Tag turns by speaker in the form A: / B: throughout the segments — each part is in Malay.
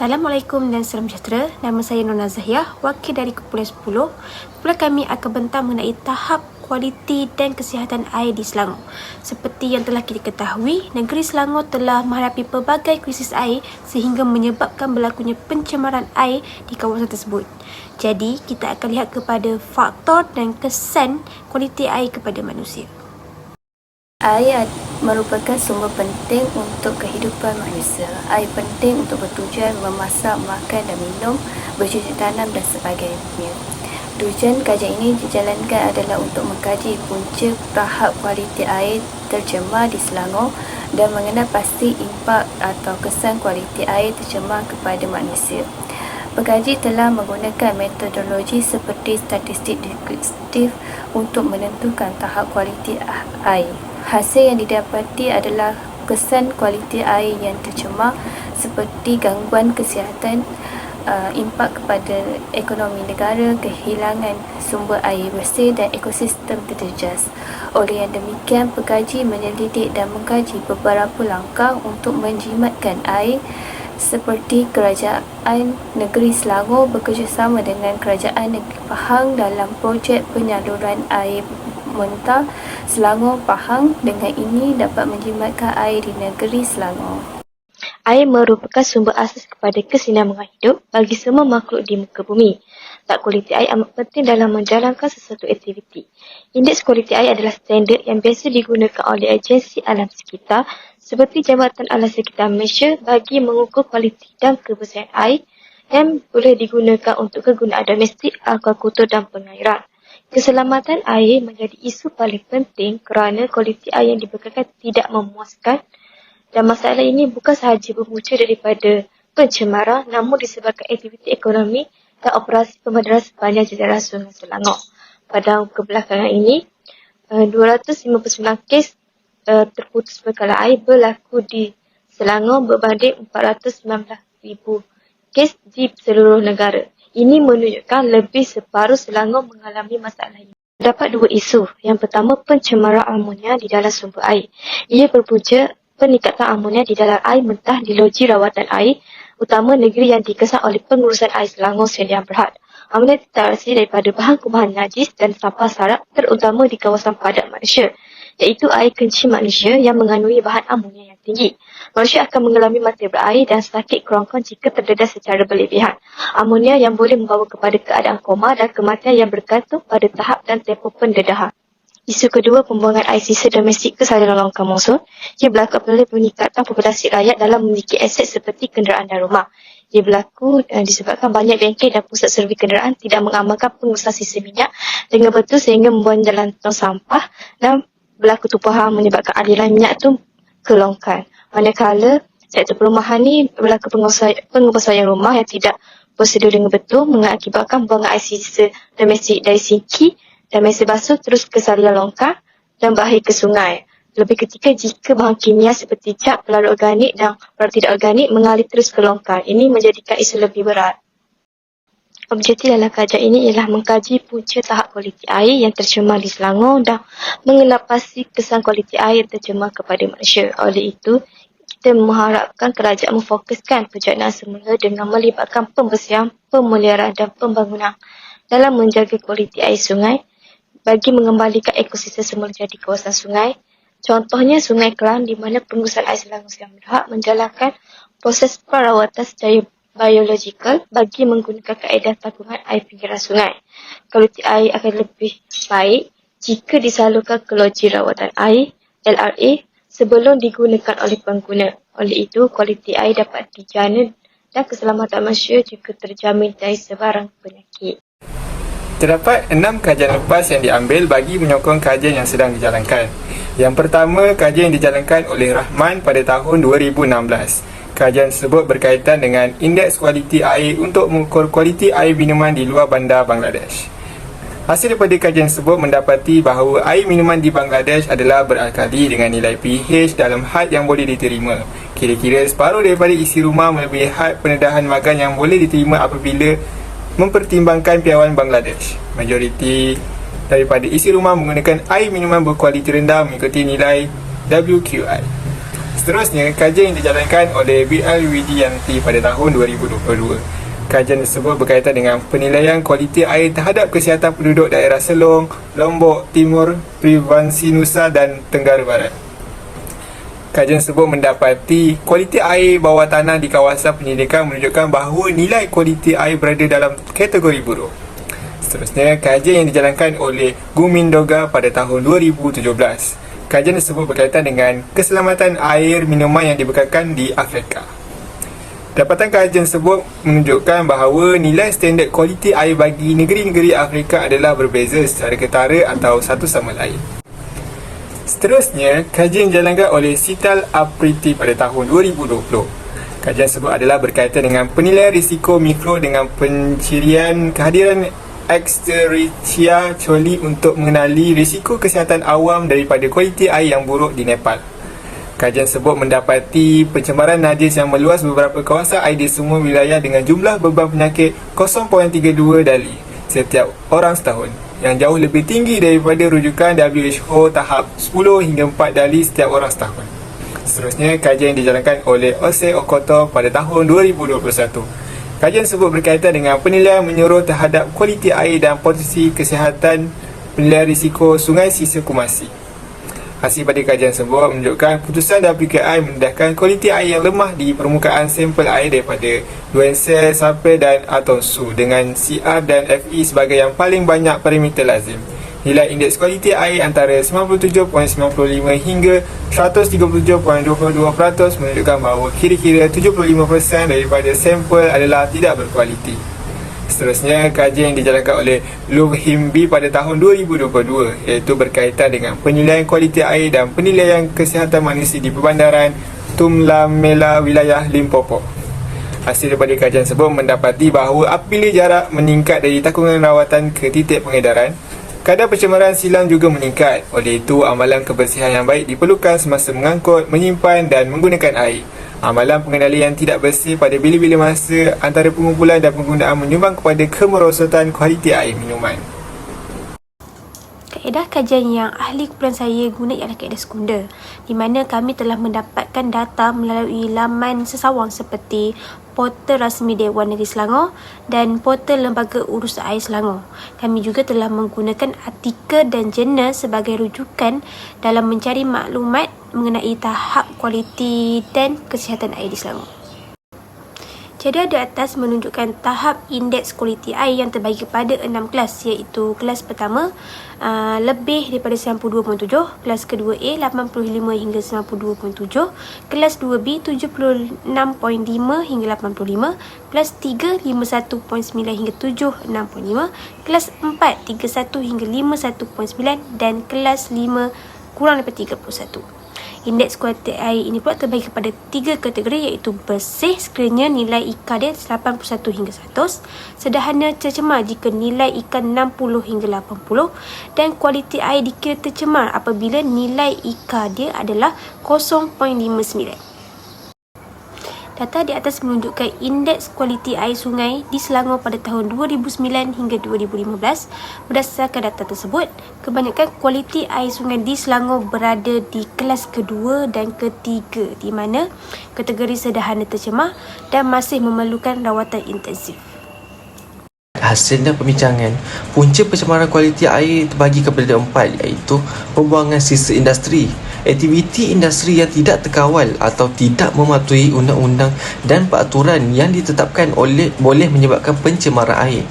A: Assalamualaikum dan salam sejahtera. Nama saya Nona Zahiah, wakil dari Kumpulan 10. Kumpulan kami akan bentang mengenai tahap kualiti dan kesihatan air di Selangor. Seperti yang telah kita ketahui, negeri Selangor telah menghadapi pelbagai krisis air sehingga menyebabkan berlakunya pencemaran air di kawasan tersebut. Jadi, kita akan lihat kepada faktor dan kesan kualiti air kepada manusia.
B: Air merupakan sumber penting untuk kehidupan manusia. Air penting untuk bertujuan memasak, makan dan minum, bercucuk tanam dan sebagainya. Tujuan kajian ini dijalankan adalah untuk mengkaji punca tahap kualiti air tercemar di Selangor dan mengenal pasti impak atau kesan kualiti air tercemar kepada manusia. Pengkaji telah menggunakan metodologi seperti statistik deskriptif untuk menentukan tahap kualiti air. Hasil yang didapati adalah kesan kualiti air yang tercemar seperti gangguan kesihatan, impak kepada ekonomi negara, kehilangan sumber air bersih dan ekosistem terjejas. Oleh yang demikian, pengkaji menyelidik dan mengkaji beberapa langkah untuk menjimatkan air seperti Kerajaan Negeri Selangor bekerjasama dengan Kerajaan Negeri Pahang dalam projek penyaluran air mentah Selangor Pahang. Dengan ini dapat menjimatkan air di negeri Selangor.
C: Air merupakan sumber asas kepada kesinambungan hidup bagi semua makhluk di muka bumi. Tak kualiti air amat penting dalam menjalankan sesuatu aktiviti. Indeks kualiti air adalah standard yang biasa digunakan oleh agensi alam sekitar seperti Jabatan Alam Sekitar Malaysia bagi mengukur kualiti dan kebersihan air dan boleh digunakan untuk kegunaan domestik, akuakultur dan pengairan. Keselamatan air menjadi isu paling penting kerana kualiti air yang dibekalkan tidak memuaskan dan masalah ini bukan sahaja berpunca daripada pencemaran namun disebabkan aktiviti ekonomi dan operasi pemadaran sepanjang jajaran Sungai Selangor. Pada kebelakangan ini, 259 kes terputus bekalan air berlaku di Selangor berbanding 419,000 kes di seluruh negara. Ini menunjukkan lebih separuh Selangor mengalami masalah ini. Terdapat dua isu. Yang pertama, pencemaran amonia di dalam sumber air. Ia berpunca peningkatan amonia di dalam air mentah di loji rawatan air, utama negeri yang dikesan oleh pengurusan air Selangor Sdn Bhd. Amonia terasil daripada bahan kubahan najis dan sampah sarap terutama di kawasan padat manusia, iaitu air kencing manusia yang mengandungi bahan amonia yang tinggi. Manusia akan mengalami mati berair dan sakit kerongkong jika terdedah secara berlebihan. Amonia yang boleh membawa kepada keadaan koma dan kematian yang bergantung pada tahap dan tempoh pendedahan. Isu kedua, pembuangan air sisa domestik ke saluran longkang monsun. Ia berlaku apabila peningkatan populasi rakyat dalam memiliki aset seperti kenderaan dan rumah. Ia berlaku disebabkan banyak bengkel dan pusat servis kenderaan tidak mengamalkan pengurusan sisa minyak dengan betul sehingga membuang dalam tong sampah dan berlaku tumpahan menyebabkan aliran minyak itu ke longkang. Manakala sektor perumahan ni berlaku penguasaan rumah yang tidak prosedur dengan betul mengakibatkan buangan air sisa domestik dari sinki dan mesin basuh terus ke saluran longkang dan berakhir ke sungai. Lebih ketika jika bahan kimia seperti cat, pelarut organik dan pelarut tidak organik mengalir terus ke longkang. Ini menjadikan isu lebih berat. Objektif dalam kajian ini ialah mengkaji punca tahap kualiti air yang tercemar di Selangor dan mengenal pasti kesan kualiti air yang tercemar kepada manusia. Oleh itu, kita mengharapkan kerajaan memfokuskan penjanaan semula dengan melibatkan pembersihan, pemeliharaan dan pembangunan dalam menjaga kualiti air sungai bagi mengembalikan ekosistem semula jadi kawasan sungai. Contohnya Sungai Kelang di mana pengurusan air Selangor Sdn Bhd menjalankan proses perawatan secara biologikal bagi menggunakan kaedah tabungan air pinggiran sungai. Kualiti air akan lebih baik jika disalurkan ke loji rawatan air LRA sebelum digunakan oleh pengguna. Oleh itu, kualiti air dapat dijamin dan keselamatan manusia juga terjamin dari sebarang penyakit.
D: Terdapat 6 kajian lepas yang diambil bagi menyokong kajian yang sedang dijalankan. Yang pertama, kajian yang dijalankan oleh Rahman pada tahun 2016. Kajian tersebut berkaitan dengan indeks kualiti air untuk mengukur kualiti air minuman di luar bandar Bangladesh. Hasil daripada kajian tersebut mendapati bahawa air minuman di Bangladesh adalah beralkali dengan nilai pH dalam had yang boleh diterima. Kira-kira separuh daripada isi rumah melebihi had pendedahan magan yang boleh diterima apabila mempertimbangkan piawaian Bangladesh. Majoriti daripada isi rumah menggunakan air minuman berkualiti rendah mengikuti nilai WQI. Seterusnya, kajian yang dijalankan oleh BLWDNT pada tahun 2022. Kajian tersebut berkaitan dengan penilaian kualiti air terhadap kesihatan penduduk daerah Selong, Lombok Timur, Provinsi Nusa dan Tenggara Barat. Kajian tersebut mendapati kualiti air bawah tanah di kawasan penyelidikan menunjukkan bahawa nilai kualiti air berada dalam kategori buruk. Seterusnya, kajian yang dijalankan oleh Gumindoga pada tahun 2017. Kajian tersebut berkaitan dengan keselamatan air minuman yang dibekalkan di Afrika. Dapatan kajian tersebut menunjukkan bahawa nilai standard kualiti air bagi negeri-negeri Afrika adalah berbeza secara ketara atau satu sama lain. Seterusnya, kajian dijalankan oleh Sital Apriti pada tahun 2020. Kajian tersebut adalah berkaitan dengan penilaian risiko mikro dengan pencirian kehadiran Escherichia coli untuk mengenali risiko kesihatan awam daripada kualiti air yang buruk di Nepal. Kajian tersebut mendapati pencemaran najis yang meluas beberapa kawasan air di semua wilayah dengan jumlah beban penyakit 0.32 dali setiap orang setahun, yang jauh lebih tinggi daripada rujukan WHO tahap 10 hingga 4 dali setiap orang setahun. Seterusnya, kajian yang dijalankan oleh Ose Okoto pada tahun 2021. Kajian tersebut berkaitan dengan penilaian menyeluruh terhadap kualiti air dan potensi kesihatan penilaian risiko Sungai Sisa Kumasi. Hasil pada kajian tersebut menunjukkan putusan WKI mendedahkan kualiti air yang lemah di permukaan sampel air daripada Luense, Sape dan Atonsu dengan CR dan FE sebagai yang paling banyak parameter lazim. Nilai indeks kualiti air antara 97.95 hingga 137.22% menunjukkan bahawa kira-kira 75% daripada sampel adalah tidak berkualiti. Seterusnya, kajian yang dijalankan oleh Luvhimbi pada tahun 2022 iaitu berkaitan dengan penilaian kualiti air dan penilaian kesihatan manusia di Perbandaran Tumlamela, wilayah Limpopo. Hasil daripada kajian tersebut mendapati bahawa apabila jarak meningkat dari takungan rawatan ke titik pengedaran, kadar pencemaran silang juga meningkat. Oleh itu, amalan kebersihan yang baik diperlukan semasa mengangkut, menyimpan dan menggunakan air. Amalan pengendalian tidak bersih pada bila-bila masa antara pengumpulan dan penggunaan menyumbang kepada kemerosotan kualiti air minuman.
A: Kaedah kajian yang ahli kumpulan saya guna ialah kaedah sekunder, di mana kami telah mendapatkan data melalui laman sesawang seperti portal rasmi Dewan Negeri Selangor dan portal Lembaga Urus Air Selangor. Kami juga telah menggunakan artikel dan jurnal sebagai rujukan dalam mencari maklumat mengenai tahap kualiti dan kesihatan air di Selangor. Jadual di atas menunjukkan tahap indeks kualiti air yang terbagi kepada 6 kelas, iaitu kelas pertama lebih daripada 92.7, kelas kedua A 85 hingga 92.7, kelas 2B 76.5 hingga 85, kelas 3 51.9 hingga 76.5, kelas 4 31 hingga 51.9 dan kelas 5 kurang daripada 31. Indeks kualiti air ini pula terbagi kepada 3 kategori, iaitu bersih sekiranya nilai IKA dia 81 hingga 100, sederhana tercemar jika nilai IKA 60 hingga 80 dan kualiti air dikira tercemar apabila nilai IKA dia adalah 0.59. Data di atas menunjukkan indeks kualiti air sungai di Selangor pada tahun 2009 hingga 2015. Berdasarkan data tersebut, kebanyakan kualiti air sungai di Selangor berada di kelas kedua dan ketiga, di mana kategori sederhana tercemar dan masih memerlukan rawatan intensif.
E: Hasilnya pembincangan, punca pencemaran kualiti air terbagi kepada 4, iaitu pembuangan sisa industri, aktiviti industri yang tidak terkawal atau tidak mematuhi undang-undang dan peraturan yang ditetapkan boleh menyebabkan pencemaran air.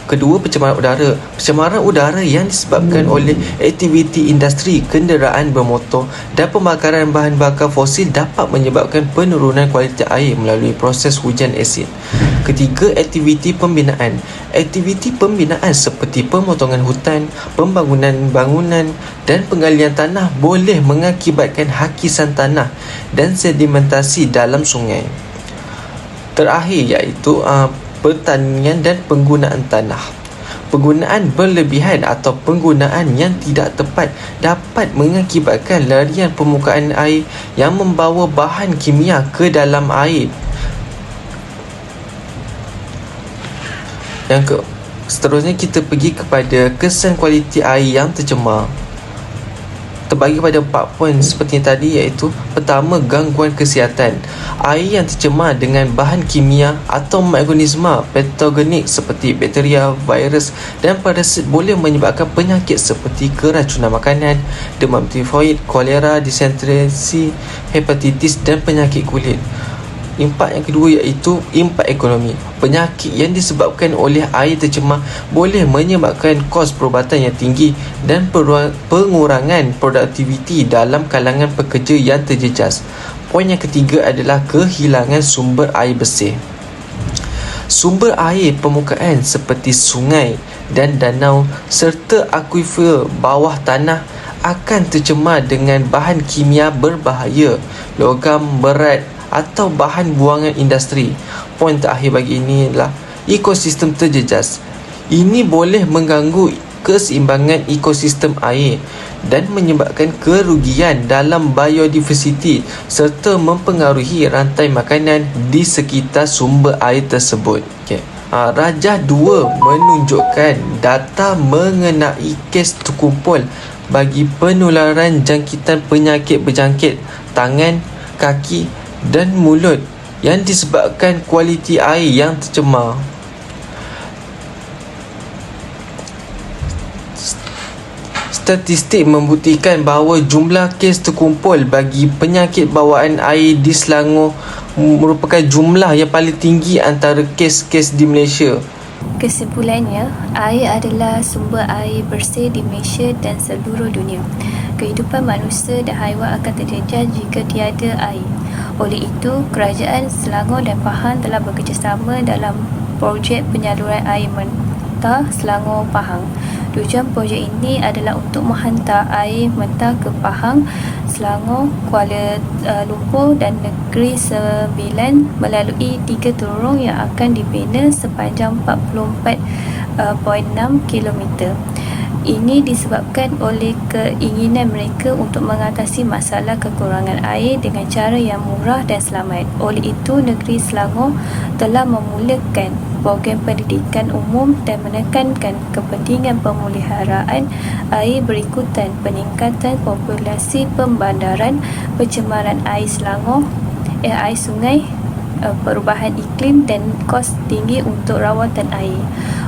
E: Kedua, pencemaran udara. Pencemaran udara yang disebabkan oleh aktiviti industri, kenderaan bermotor dan pembakaran bahan bakar fosil dapat menyebabkan penurunan kualiti air melalui proses hujan asid. Ketiga, aktiviti pembinaan. Aktiviti pembinaan seperti pemotongan hutan, pembangunan bangunan dan penggalian tanah boleh mengakibatkan hakisan tanah dan sedimentasi dalam sungai. Terakhir iaitu pertanian dan penggunaan tanah. Penggunaan berlebihan atau penggunaan yang tidak tepat dapat mengakibatkan larian permukaan air yang membawa bahan kimia ke dalam air. Seterusnya kita pergi kepada kesan kualiti air yang tercemar. terbagi pada 4 poin seperti yang tadi, iaitu pertama, gangguan kesihatan. Air yang tercemar dengan bahan kimia atau mikroorganisma patogenik seperti bakteria, virus dan parasit boleh menyebabkan penyakit seperti keracunan makanan, demam tifoid, kolera, disenteri, hepatitis dan penyakit kulit. Impak yang kedua iaitu impak ekonomi. Penyakit yang disebabkan oleh air tercemar boleh menyebabkan kos perubatan yang tinggi dan pengurangan produktiviti dalam kalangan pekerja yang terjejas. Poin yang ketiga adalah kehilangan sumber air bersih. Sumber air permukaan seperti sungai dan danau serta akuifer bawah tanah akan tercemar dengan bahan kimia berbahaya, logam berat atau bahan buangan industri. Poin terakhir bagi ini adalah ekosistem terjejas. Ini boleh mengganggu keseimbangan ekosistem air dan menyebabkan kerugian dalam biodiversiti serta mempengaruhi rantai makanan di sekitar sumber air tersebut. Rajah 2 menunjukkan data mengenai kes terkumpul bagi penularan jangkitan penyakit berjangkit tangan, kaki dan mulut yang disebabkan kualiti air yang tercemar. Statistik membuktikan bahawa jumlah kes terkumpul bagi penyakit bawaan air di Selangor merupakan jumlah yang paling tinggi antara kes-kes di Malaysia.
B: Kesimpulannya, air adalah sumber air bersih di Malaysia dan seluruh dunia. Kehidupan manusia dan haiwan akan terjejas jika tiada air. Oleh itu, Kerajaan Selangor dan Pahang telah bekerjasama dalam projek penyaluran air mentah Selangor Pahang. Tujuan projek ini adalah untuk menghantar air mentah ke Pahang, Selangor, Kuala Lumpur dan Negeri Sembilan melalui 3 terowong yang akan dibina sepanjang 44.6 km. Ini disebabkan oleh keinginan mereka untuk mengatasi masalah kekurangan air dengan cara yang murah dan selamat. Oleh itu, Negeri Selangor telah memulakan program pendidikan umum dan menekankan kepentingan pemeliharaan air berikutan peningkatan populasi pembandaran, pencemaran air Selangor, air sungai, perubahan iklim dan kos tinggi untuk rawatan air.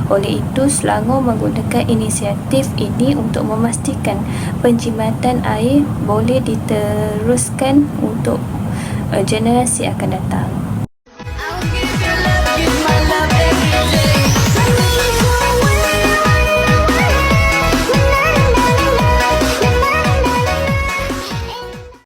B: Oleh itu, Selangor menggunakan inisiatif ini untuk memastikan penjimatan air boleh diteruskan untuk generasi akan datang.